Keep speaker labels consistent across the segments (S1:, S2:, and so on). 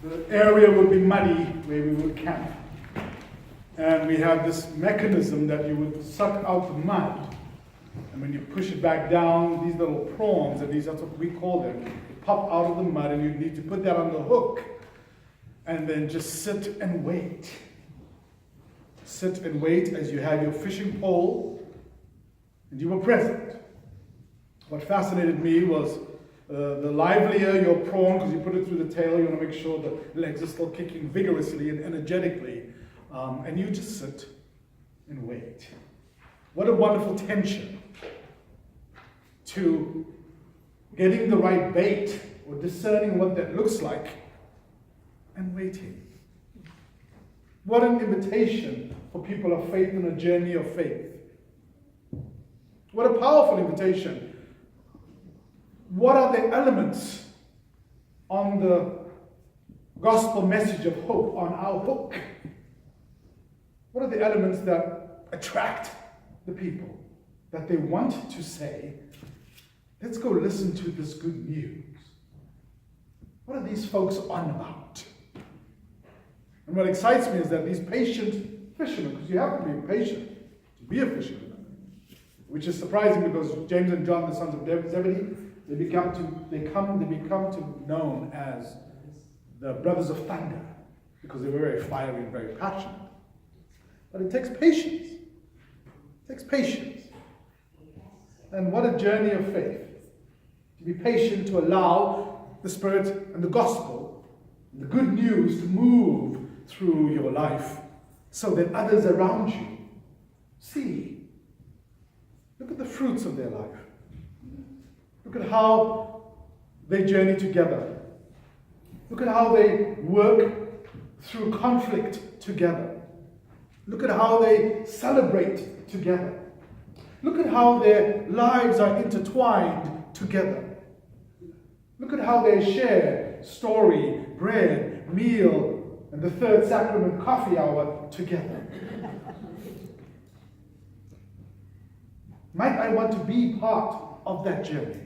S1: the area would be muddy where we would camp. And we had this mechanism that you would suck out the mud. And when you push it back down, these little prawns, and that's what we call them, pop out of the mud, and you need to put that on the hook and then just sit and wait. Sit and wait as you had your fishing pole and you were present. What fascinated me was the livelier your prawn, because you put it through the tail, you want to make sure the legs are still kicking vigorously and energetically, and you just sit and wait. What a wonderful tension to getting the right bait or discerning what that looks like and waiting. What an invitation for people of faith in a journey of faith. What a powerful invitation. What are the elements on the gospel message of hope on our hook? What are the elements that attract the people, that they want to say, let's go listen to this good news? What are these folks on about? And what excites me is that these patient fishermen, because you have to be patient to be a fisherman, which is surprising because James and John, the sons of Zebedee, they become to known as the brothers of thunder, because they were very fiery and very passionate. But it takes patience. It takes patience. And what a journey of faith. To be patient, to allow the Spirit and the gospel, and the good news to move through your life so that others around you see. Look at the fruits of their life. Look at how they journey together. Look at how they work through conflict together. Look at how they celebrate together. Look at how their lives are intertwined together. Look at how they share story, bread, meal, and the third sacrament, coffee hour together. Might I want to be part of that journey?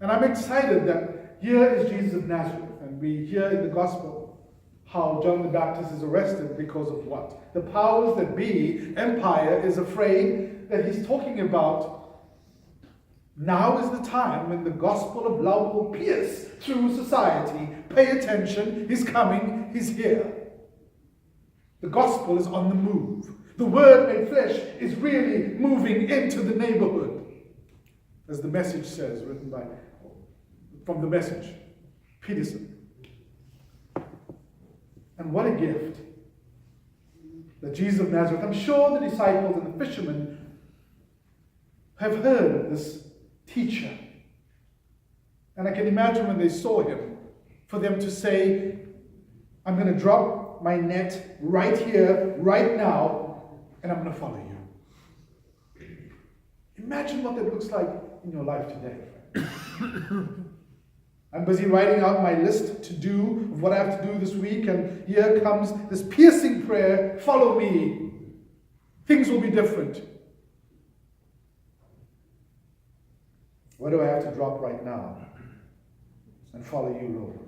S1: And I'm excited that here is Jesus of Nazareth, and we hear in the gospel how John the Baptist is arrested because of what? The powers that be, empire, is afraid that he's talking about now is the time when the gospel of love will pierce through society. Pay attention, he's coming, he's here. The gospel is on the move. The word made flesh is really moving into the neighborhood. As the message says, written from the Message, Peterson. And what a gift that Jesus of Nazareth, I'm sure the disciples and the fishermen have heard of this teacher. And I can imagine when they saw him, for them to say, I'm going to drop my net right here, right now, and I'm going to follow you. Imagine what that looks like in your life today. I'm busy writing out my list to do of what I have to do this week, and here comes this piercing prayer, follow me. Things will be different. What do I have to drop right now and follow you, Lord?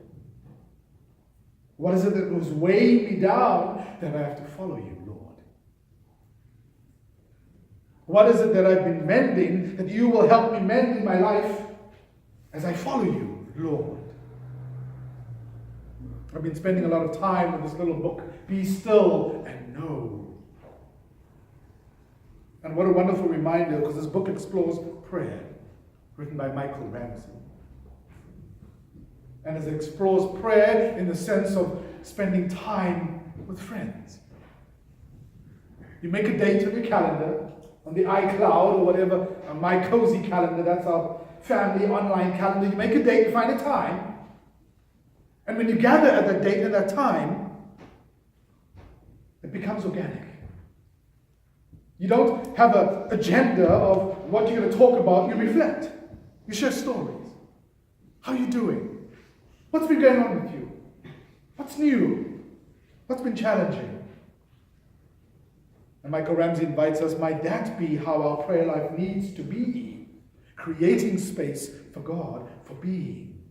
S1: What is it that was weighing me down that I have to follow you, Lord? What is it that I've been mending that you will help me mend in my life as I follow you, Lord? I've been spending a lot of time with this little book, Be Still and Know. And what a wonderful reminder, because this book explores prayer, written by Michael Ramsey. And it explores prayer in the sense of spending time with friends. You make a date on your calendar, on the iCloud or whatever, on my cozy calendar, that's our family online calendar. You make a date, you find a time. And when you gather at that date and that time, it becomes organic. You don't have an agenda of what you're going to talk about. You reflect. You share stories. How are you doing? What's been going on with you? What's new? What's been challenging? And Michael Ramsey invites us, might that be how our prayer life needs to be? Creating space for God, for being.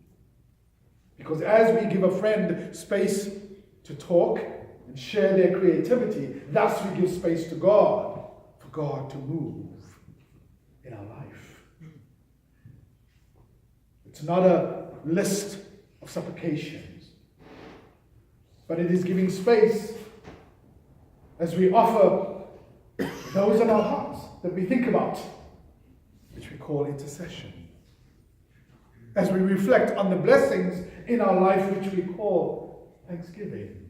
S1: Because as we give a friend space to talk and share their creativity, thus we give space to God, for God to move in our life. It's not a list of supplications, but it is giving space as we offer those in our hearts that we think about, which we call intercession. As we reflect on the blessings in our life, which we call thanksgiving.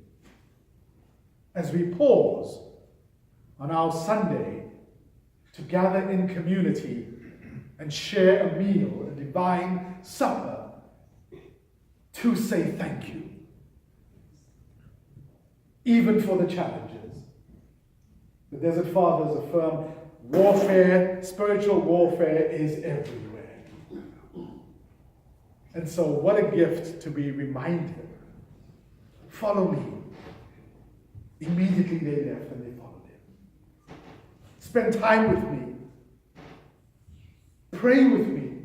S1: As we pause on our Sunday to gather in community and share a meal, a divine supper, to say thank you. Even for the challenges. The Desert Fathers affirm warfare, spiritual warfare is everywhere. And so what a gift to be reminded. Follow me. Immediately they left and they followed him. Spend time with me. Pray with me.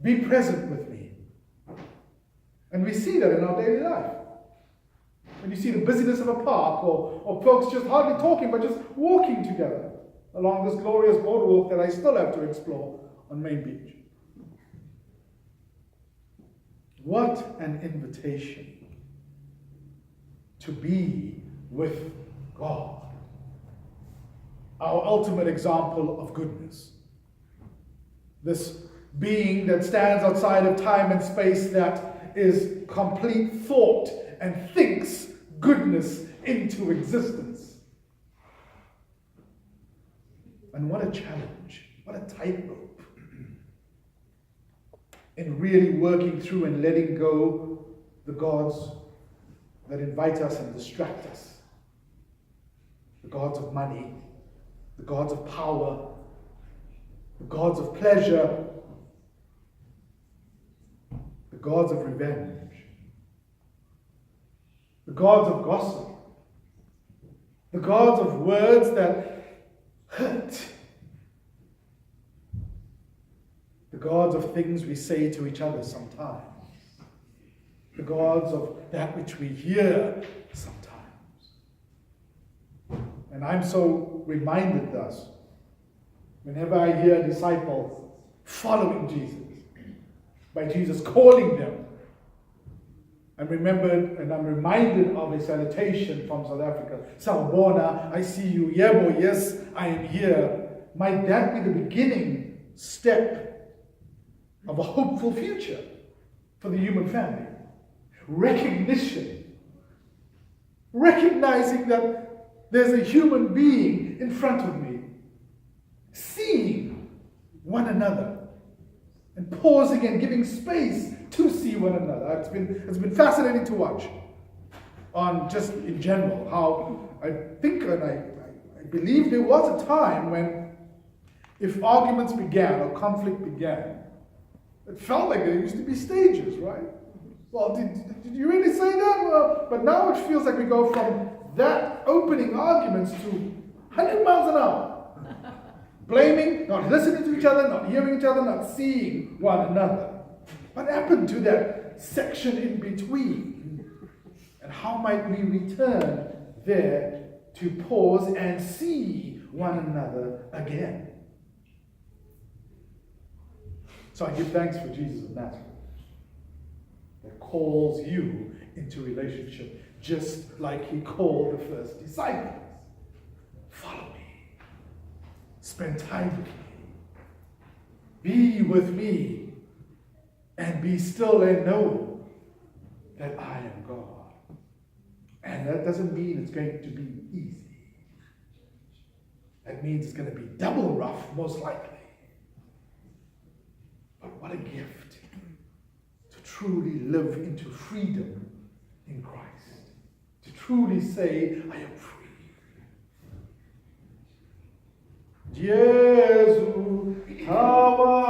S1: Be present with me. And we see that in our daily life. When you see the busyness of a park or folks just hardly talking but just walking together along this glorious boardwalk that I still have to explore on Main Beach. What an invitation to be with God. Our ultimate example of goodness. This being that stands outside of time and space, that is complete thought and thinks goodness into existence. And what a challenge, what a tightrope in really working through and letting go the gods that invite us and distract us. The gods of money, the gods of power, the gods of pleasure, the gods of revenge, the gods of gossip, the gods of words that hurt, the gods of things we say to each other sometimes, the gods of that which we hear sometimes. And I'm so reminded thus, whenever I hear a disciple following Jesus, by Jesus calling them, I'm reminded of a salutation from South Africa. Sawubona, I see you. Yebo, yes, I am here. Might that be the beginning step of a hopeful future for the human family? Recognition. Recognizing that there's a human being in front of me. Seeing one another. And pausing and giving space to see one another. It's been fascinating to watch. On just in general, how I think and I believe there was a time when if arguments began or conflict began, it felt like there used to be stages, right? Well, did you really say that? Well, but now it feels like we go from that opening arguments to 100 miles an hour. Blaming, not listening to each other, not hearing each other, not seeing one another. What happened to that section in between? And how might we return there to pause and see one another again? So I give thanks for Jesus of Nazareth, that calls you into relationship just like he called the first disciples. Follow me. Spend time with me. Be with me. And be still and know that I am God. And that doesn't mean it's going to be easy. That means it's going to be double rough, most likely. But what a gift to truly live into freedom in Christ. To truly say, I am free. Jesus, our